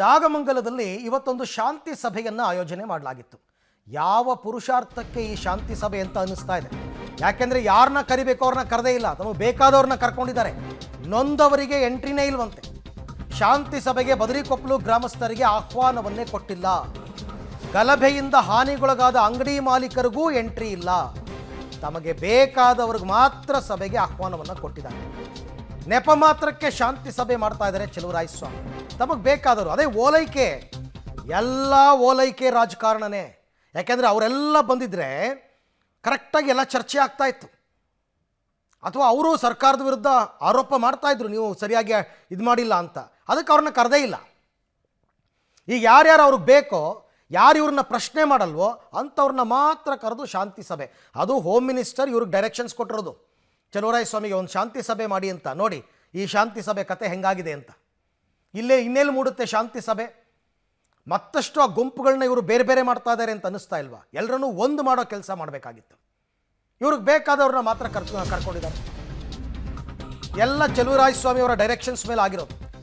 ನಾಗಮಂಗಲದಲ್ಲಿ ಇವತ್ತೊಂದು ಶಾಂತಿ ಸಭೆಯನ್ನು ಆಯೋಜನೆ ಮಾಡಲಾಗಿತ್ತು. ಯಾವ ಪುರುಷಾರ್ಥಕ್ಕೆ ಈ ಶಾಂತಿ ಸಭೆ ಅಂತ ಅನಿಸ್ತಾ ಇದೆ. ಯಾಕೆಂದರೆ ಯಾರನ್ನ ಕರಿಬೇಕು ಅವ್ರನ್ನ ಕರೆದೇ ಇಲ್ಲ, ತಮಗೆ ಬೇಕಾದವ್ರನ್ನ ಕರ್ಕೊಂಡಿದ್ದಾರೆ. ನೊಂದವರಿಗೆ ಎಂಟ್ರಿನೇ ಇಲ್ವಂತೆ. ಶಾಂತಿ ಸಭೆಗೆ ಬದರಿಕೊಪ್ಪಲು ಗ್ರಾಮಸ್ಥರಿಗೆ ಆಹ್ವಾನವನ್ನೇ ಕೊಟ್ಟಿಲ್ಲ. ಗಲಭೆಯಿಂದ ಹಾನಿಗೊಳಗಾದ ಅಂಗಡಿ ಮಾಲೀಕರಿಗೂ ಎಂಟ್ರಿ ಇಲ್ಲ. ತಮಗೆ ಬೇಕಾದವ್ರಿಗೆ ಮಾತ್ರ ಸಭೆಗೆ ಆಹ್ವಾನವನ್ನು ಕೊಟ್ಟಿದ್ದಾರೆ. ನೆಪ ಮಾತ್ರಕ್ಕೆ ಶಾಂತಿ ಸಭೆ ಮಾಡ್ತಾ ಇದ್ದಾರೆ ಚಲುವರಾಯಸ್ವಾಮಿ. ತಮಗೆ ಬೇಕಾದರು ಅದೇ ಓಲೈಕೆ, ಎಲ್ಲ ಓಲೈಕೆ ರಾಜಕಾರಣನೇ. ಯಾಕೆಂದರೆ ಅವರೆಲ್ಲ ಬಂದಿದ್ರೆ ಕರೆಕ್ಟಾಗಿ ಎಲ್ಲ ಚರ್ಚೆ ಆಗ್ತಾ ಇತ್ತು. ಅಥವಾ ಅವರು ಸರ್ಕಾರದ ವಿರುದ್ಧ ಆರೋಪ ಮಾಡ್ತಾ ಇದ್ರು, ನೀವು ಸರಿಯಾಗಿ ಇದು ಮಾಡಿಲ್ಲ ಅಂತ. ಅದಕ್ಕೆ ಅವ್ರನ್ನ ಕರೆದೇ ಇಲ್ಲ. ಈಗ ಯಾರ್ಯಾರು ಅವ್ರಿಗೆ ಬೇಕೋ, ಯಾರು ಇವ್ರನ್ನ ಪ್ರಶ್ನೆ ಮಾಡಲ್ವೋ ಅಂಥವ್ರನ್ನ ಮಾತ್ರ ಕರೆದು ಶಾಂತಿ ಸಭೆ. ಅದು ಹೋಮ್ ಮಿನಿಸ್ಟರ್ ಇವ್ರಿಗೆ ಡೈರೆಕ್ಷನ್ಸ್ ಕೊಟ್ಟಿರೋದು, ಚಲುವರಾಯಸ್ವಾಮಿಗೆ ಒಂದು ಶಾಂತಿ ಸಭೆ ಮಾಡಿ ಅಂತ. ನೋಡಿ ಈ ಶಾಂತಿ ಸಭೆ ಕತೆ ಹೆಂಗಾಗಿದೆ ಅಂತ. ಇನ್ನೆಲ್ಲಿ ಮೂಡುತ್ತೆ ಶಾಂತಿ ಸಭೆ? ಮತ್ತಷ್ಟು ಆ ಗುಂಪುಗಳನ್ನ ಇವರು ಬೇರೆ ಬೇರೆ ಮಾಡ್ತಾ ಇದ್ದಾರೆ ಅಂತ ಅನ್ನಿಸ್ತಾ ಇಲ್ವಾ? ಎಲ್ಲರನ್ನೂ ಒಂದು ಮಾಡೋ ಕೆಲಸ ಮಾಡಬೇಕಾಗಿತ್ತು. ಇವ್ರಿಗೆ ಬೇಕಾದವ್ರನ್ನ ಮಾತ್ರ ಕರ್ಕೊಂಡಿದ್ದಾರೆ. ಎಲ್ಲ ಚಲುವರಾಯಸ್ವಾಮಿ ಅವರ ಡೈರೆಕ್ಷನ್ಸ್ ಮೇಲೆ ಆಗಿರೋದು.